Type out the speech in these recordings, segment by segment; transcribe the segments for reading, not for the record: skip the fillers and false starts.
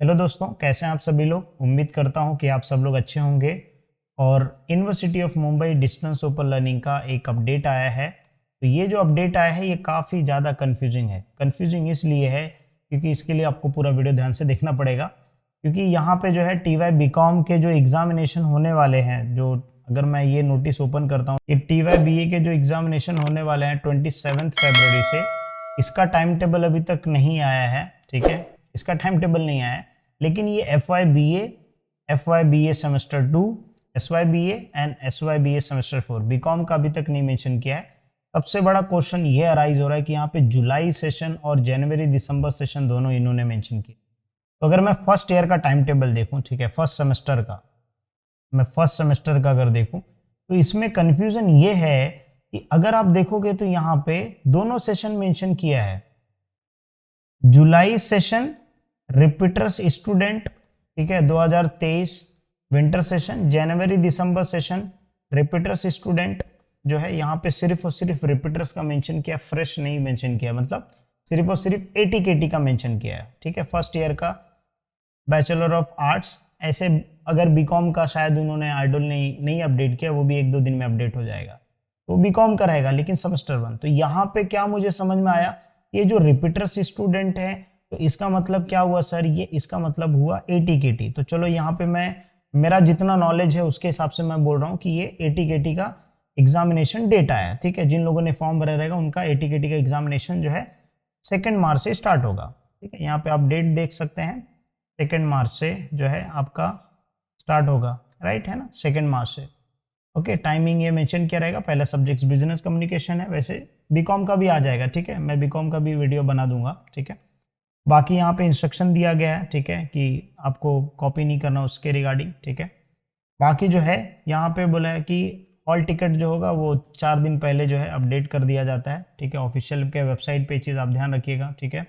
Hello दोस्तों, कैसे हैं आप सभी लोग। उम्मीद करता हूं कि आप सब लोग अच्छे होंगे। और university of Mumbai distance open learning का एक अपडेट आया है। तो ये जो अपडेट आया है ये काफ़ी ज़्यादा कन्फ्यूजिंग है। कन्फ्यूजिंग इसलिए है क्योंकि इसके लिए आपको पूरा वीडियो ध्यान से देखना पड़ेगा, क्योंकि यहाँ पे जो है TY BCom के जो एग्जामिनेशन होने वाले हैं, जो अगर मैं ये नोटिस ओपन करता हूँ, ये TY BA के जो एग्जामिनेशन होने वाले हैं 27 फरवरी से, इसका टाइम टेबल अभी तक नहीं आया है। ठीक है, इसका टाइम टेबल नहीं आया है, लेकिन ये FY BA semester 2, SYBA and SYBA semester 4 BCom का अभी तक नहीं मेंशन किया है। सबसे बड़ा क्वेश्चन ये अराइज हो रहा है कि यहाँ पे जुलाई सेशन और जनवरी दिसंबर सेशन दोनों इन्होंने मेंशन किया। तो अगर मैं फर्स्ट ईयर का टाइम टेबल देखूँ, ठीक है, फर्स्ट सेमेस्टर का अगर देखूँ तो इसमें कंफ्यूजन ये है कि अगर आप देखोगे तो यहाँ पे दोनों सेशन मेंशन किया है। जुलाई सेशन रिपीटर्स स्टूडेंट, ठीक है, 2023 विंटर सेशन। जनवरी दिसंबर सेशन रिपीटर्स स्टूडेंट जो है यहाँ पे सिर्फ और सिर्फ रिपीटर्स का मेंशन किया, फ्रेश नहीं मेंशन किया, मतलब सिर्फ और सिर्फ ATKT का मेंशन किया है। ठीक है, फर्स्ट ईयर का बैचलर ऑफ आर्ट्स। ऐसे अगर बीकॉम का शायद उन्होंने आइडल नहीं अपडेट किया, वो भी 1-2 दिन में अपडेट हो जाएगा, तो बीकॉम का रहेगा, लेकिन सेमेस्टर 1। तो यहाँ पे क्या मुझे समझ में आया, ये जो रिपीटर्स स्टूडेंट है तो इसका मतलब क्या हुआ सर, ये इसका मतलब हुआ ATKT। तो चलो यहाँ पे मैं मेरा जितना नॉलेज है उसके हिसाब से मैं बोल रहा हूँ कि ये ATKT का एग्जामिनेशन डेट आया। ठीक है, जिन लोगों ने फॉर्म भरा रहेगा उनका ATKT का एग्जामिनेशन जो है 2 मार्च से स्टार्ट होगा। ठीक है, यहाँ पे आप डेट देख सकते हैं, 2 मार्च से जो है आपका स्टार्ट होगा, राइट है ना, 2 मार्च से। ओके, टाइमिंग ये मेंशन किया रहेगा। पहला सब्जेक्ट बिजनेस कम्युनिकेशन है, वैसे बीकॉम का भी आ जाएगा। ठीक है, मैं बीकॉम का भी वीडियो बना दूंगा। ठीक है, बाकी यहाँ पे इंस्ट्रक्शन दिया गया है, ठीक है, कि आपको कॉपी नहीं करना उसके रिगार्डिंग। ठीक है, बाकी जो है यहाँ पे बोला है कि हॉल टिकट जो होगा वो 4 दिन पहले जो है अपडेट कर दिया जाता है। ठीक है, ऑफिशियल के वेबसाइट पे चीज़ आप ध्यान रखिएगा। ठीक है,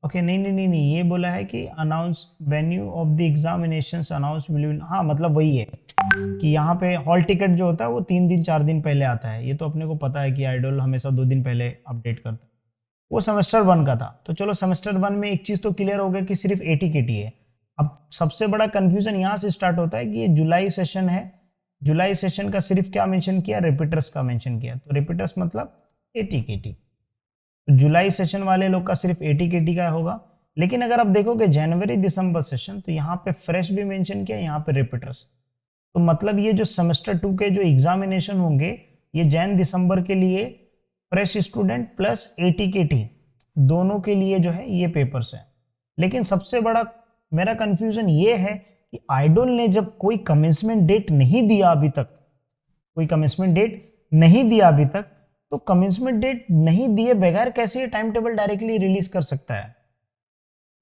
ओके, नहीं, ये बोला है कि announce venue of the examinations announce will, हाँ मतलब वही है कि यहाँ पे हॉल टिकट जो होता है वो 3 दिन 4 दिन पहले आता है। ये तो अपने को पता है कि आइडल हमेशा 2 दिन पहले अपडेट करता है। वो सेमेस्टर 1 का था। तो चलो सेमेस्टर 1 में एक चीज़ तो क्लियर हो गया कि सिर्फ ATKT है। अब सबसे बड़ा कंफ्यूजन यहाँ से स्टार्ट होता है कि ये जुलाई सेशन है, जुलाई सेशन का सिर्फ क्या मेंशन किया, रिपीटर्स का मेंशन किया। तो रिपीटर्स मतलब ATKT। तो जुलाई सेशन वाले लोग का सिर्फ ATKT का होगा। लेकिन अगर आप देखोगे जनवरी दिसंबर सेशन, तो यहाँ पे फ्रेश भी मेंशन किया, यहाँ पे रिपीटर्स। तो मतलब ये जो सेमेस्टर 2 के जो एग्जामिनेशन होंगे ये जैन दिसंबर के लिए फ्रेश स्टूडेंट प्लस ATKT दोनों के लिए जो है ये पेपर्स है। लेकिन सबसे बड़ा मेरा कंफ्यूजन ये है कि आइडल ने जब कोई कमेंसमेंट डेट नहीं दिया अभी तक, तो कमेंसमेंट डेट नहीं दिए बगैर कैसे ये टाइम टेबल डायरेक्टली रिलीज कर सकता है।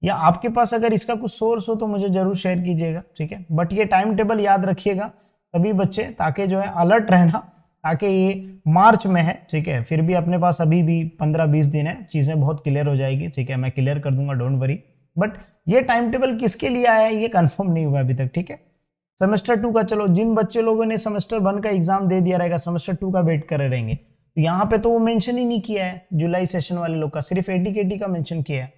या आपके पास अगर इसका कुछ सोर्स हो तो मुझे जरूर शेयर कीजिएगा। ठीक है, बट ये टाइम टेबल याद रखिएगा सभी बच्चे, ताकि जो है अलर्ट रहना, ताकि ये मार्च में है। ठीक है, फिर भी अपने पास अभी भी 15-20 दिन है, चीज़ें बहुत क्लियर हो जाएगी। ठीक है, मैं क्लियर कर दूंगा, डोंट वरी। बट ये टाइम टेबल किसके लिए आया है ये कंफर्म नहीं हुआ अभी तक। ठीक है, सेमेस्टर 2 का, चलो जिन बच्चे लोगों ने सेमेस्टर 1 का एग्जाम दे दिया रहेगा सेमेस्टर 2 का वेट करे रहेंगे, तो यहाँ पे तो वो मेंशन ही नहीं किया है जुलाई सेशन वाले लोग का, सिर्फ ATKT का मेंशन किया है।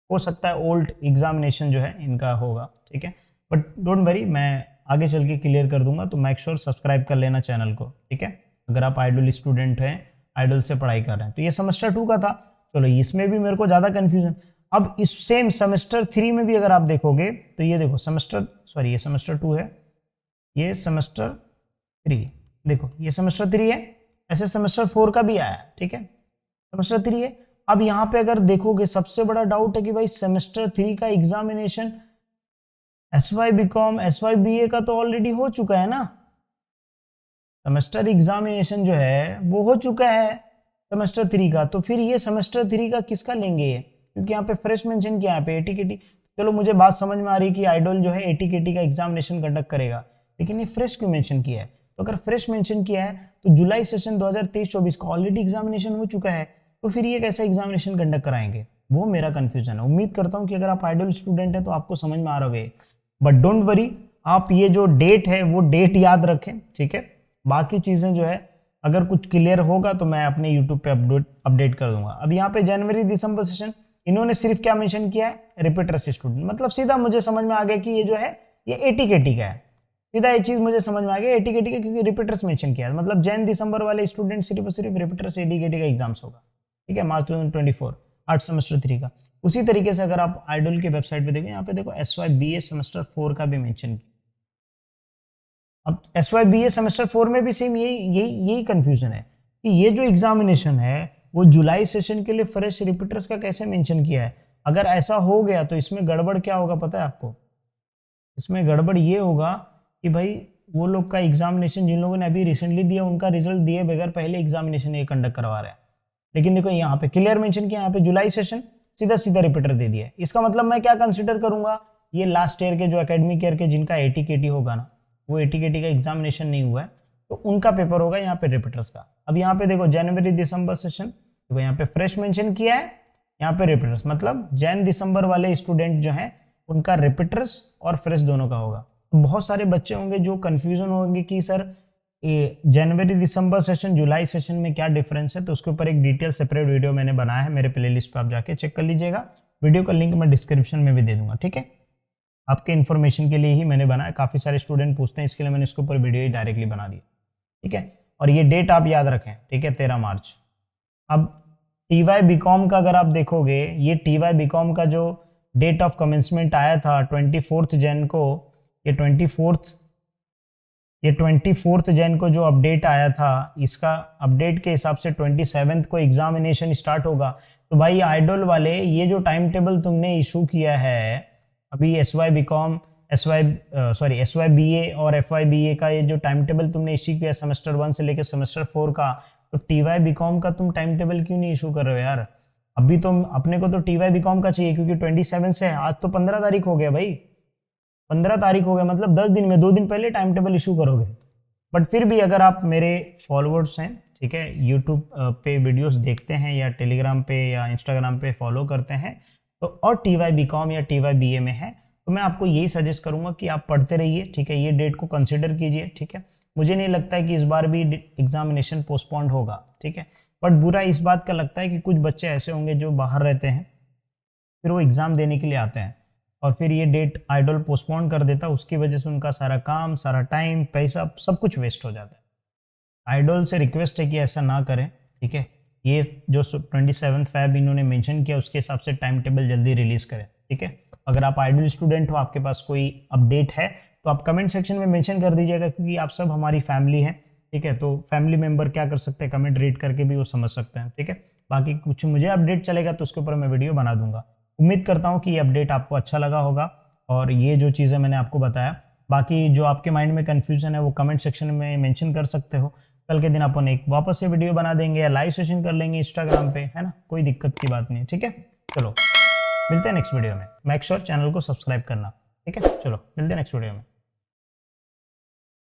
हो सकता है ओल्ड एग्जामिनेशन जो है इनका होगा। ठीक है, बट डोंट वरी, मैं आगे चल के क्लियर कर दूंगा। तो मेक श्योर सब्सक्राइब कर लेना चैनल को। ठीक है, अगर आप आइडल स्टूडेंट हैं, आइडल से पढ़ाई कर रहे हैं। तो ये सेमेस्टर 2 का था। चलो इसमें भी मेरे को ज़्यादा कन्फ्यूजन। अब इस सेम सेमेस्टर 3 में भी अगर आप देखोगे तो ये देखो ये सेमेस्टर 2 है, ये सेमेस्टर 3, देखो ये सेमेस्टर 3 है, ऐसे सेमेस्टर 4 का भी आया। ठीक है, सेमेस्टर 3 है। अब यहाँ पे अगर देखोगे सबसे बड़ा डाउट है कि भाई सेमेस्टर 3 का एग्जामिनेशन SY BCom SYBA का तो ऑलरेडी हो चुका है ना, सेमेस्टर एग्जामिनेशन जो है वो हो चुका है सेमेस्टर 3 का। तो फिर ये सेमेस्टर 3 का किसका लेंगे ये, क्योंकि यहाँ पे फ्रेश मेंशन किया, यहाँ पे ATKT। चलो मुझे बात समझ में आ रही है कि आइडल जो है ATKT का एग्जामिनेशन कंडक्ट करेगा, लेकिन ये फ्रेश क्यों मेंशन किया है। तो अगर फ्रेश मेंशन किया है तो जुलाई सेशन 2023-24 का ऑलरेडी एग्जामिनेशन हो चुका है, तो फिर ये कैसा एग्जामिनेशन कंडक्ट कराएंगे, वो मेरा कंफ्यूजन है। उम्मीद करता हूँ कि अगर आप आइडल स्टूडेंट है तो आपको समझ में आ रहा होगा। बट डोंट वरी, आप ये जो डेट है वो डेट याद रखें। ठीक है, बाकी चीज़ें जो है अगर कुछ क्लियर होगा तो मैं अपने यूट्यूब पे अपडेट कर दूंगा। अब यहाँ पे जनवरी दिसंबर सेशन इन्होंने सिर्फ क्या मेंशन किया है, रिपीटर्स स्टूडेंट। मतलब सीधा मुझे समझ में आ गया कि ये जो है ये एटीकेटी का है। सीधा ये चीज मुझे समझ में आ गया एटीकेटी का, क्योंकि रिपीटर्स मेंशन किया है। मतलब जैन दिसंबर वाले स्टूडेंट सिर्फ और सिर्फ रिपीटर्स एटीकेटी का एग्जाम्स होगा, ठीक है, मार्च 2024 8 सेमेस्टर 3 का। उसी तरीके से अगर आप आइडल की वेबसाइट पे देखो, यहाँ पे देखो SYBA सेमेस्टर 4 का भी मेंशन किया। अब SYBA सेमेस्टर 4 में भी सेम यही कंफ्यूजन है कि ये जो एग्जामिनेशन है वो जुलाई सेशन के लिए फ्रेश रिपीटर्स का कैसे मेंशन किया है। अगर ऐसा हो गया तो इसमें गड़बड़ क्या होगा पता है आपको? इसमें गड़बड़ ये होगा कि भाई वो लोग का एग्जामिनेशन जिन लोगों ने अभी रिसेंटली दिया उनका रिजल्ट दिए बगैर पहले एग्जामिनेशन ये कंडक्ट करवा रहे हैं। लेकिन देखो यहाँ पे क्लियर मेंशन किया, यहाँ पे जुलाई सेशन सीधा सीधा रिपीटर दे दिया। इसका मतलब मैं क्या कंसिडर करूंगा, ये लास्ट ईयर के जो एकेडमिक ईयर के जिनका एटीकेटी होगा ना, वो एटीकेटी का एग्जामिनेशन नहीं हुआ है तो उनका पेपर होगा यहाँ पे रिपीटर्स का। अब यहाँ पे देखो जनवरी दिसंबर सेशन, देखो यहाँ पे फ्रेश मेंशन किया है, यहाँ पे रिपीटर्स, मतलब जैन दिसंबर वाले स्टूडेंट जो हैं उनका रिपीटर्स और फ्रेश दोनों का होगा। बहुत सारे बच्चे होंगे जो कंफ्यूजन होंगे कि सर जनवरी दिसंबर सेशन जुलाई सेशन में क्या डिफरेंस है, तो उसके ऊपर एक डिटेल सेपरेट वीडियो मैंने बनाया है, मेरे प्लेलिस्ट पे आप जाके चेक कर लीजिएगा। वीडियो का लिंक मैं डिस्क्रिप्शन में भी दे दूंगा, ठीक है, आपके इन्फॉर्मेशन के लिए ही मैंने बनाया। काफी सारे स्टूडेंट पूछते हैं, इसके लिए मैंने इसके ऊपर वीडियो ही डायरेक्टली बना दिया, ठीक है। और ये डेट आप याद रखें, ठीक है, 13 मार्च। अब TY BCom का अगर आप देखोगे, ये TY BCom का जो डेट ऑफ कमेंसमेंट आया था 24 जैन को, ये 24 जैन को जो अपडेट आया था, इसका अपडेट के हिसाब से 27 को एग्जामिनेशन स्टार्ट होगा। तो भाई आइडल वाले ये जो टाइम टेबल तुमने इशू किया है अभी SYBA और FYBA का, ये जो टाइम टेबल तुमने इशू किया सेमेस्टर 1 से लेकर सेमेस्टर 4 का, तो TY BCom का तुम टाइम टेबल क्यों नहीं इशू कर रहे हो यार? अभी तो अपने को तो TY BCom का चाहिए, क्योंकि 27 से है, आज तो 15 तारीख हो गया भाई, 15 तारीख हो गया, मतलब 10 दिन में 2 दिन पहले टाइम टेबल इशू करोगे। बट फिर भी अगर आप मेरे फॉलोअर्स हैं, ठीक है, यूट्यूब पे वीडियोस देखते हैं या टेलीग्राम पे या इंस्टाग्राम पे फॉलो करते हैं, तो और TY BCom या TY BA में है, तो मैं आपको यही सजेस्ट करूंगा कि आप पढ़ते रहिए, ठीक है, ये डेट को कंसिडर कीजिए, ठीक है। मुझे नहीं लगता है कि इस बार भी एग्जामिनेशन पोस्टपोन्ड होगा, ठीक है। बट बुरा इस बात का लगता है कि कुछ बच्चे ऐसे होंगे जो बाहर रहते हैं, फिर वो एग्ज़ाम देने के लिए आते हैं और फिर ये डेट आइडल पोस्टपोन कर देता है, उसकी वजह से उनका सारा काम, सारा टाइम, पैसा, सब कुछ वेस्ट हो जाता है। आइडल से रिक्वेस्ट है कि ऐसा ना करें, ठीक है। ये जो 27 फ़रवरी इन्होंने मेंशन किया उसके हिसाब से टाइम टेबल जल्दी रिलीज़ करें, ठीक है। अगर आप आइडल स्टूडेंट हो, आपके पास कोई अपडेट है तो आप कमेंट सेक्शन में मेंशन कर दीजिएगा, क्योंकि आप सब हमारी फैमिली हैं, ठीक है। तो फैमिली मेंबर क्या कर सकते हैं, कमेंट रीड करके भी वो समझ सकते हैं, ठीक है। बाकी कुछ मुझे अपडेट चलेगा तो उसके ऊपर मैं वीडियो बना दूंगा। उम्मीद करता हूँ कि ये अपडेट आपको अच्छा लगा होगा और ये जो चीज़ें मैंने आपको बताया, बाकी जो आपके माइंड में कन्फ्यूजन है वो कमेंट सेक्शन में मेंशन कर सकते हो। कल के दिन अपन एक वापस से वीडियो बना देंगे या लाइव सेशन कर लेंगे इंस्टाग्राम पे, है ना, कोई दिक्कत की बात नहीं है, ठीक है। चलो मिलते हैं नेक्स्ट वीडियो में, मेक श्योर चैनल को सब्सक्राइब करना, ठीक है। चलो मिलते हैं नेक्स्ट वीडियो में।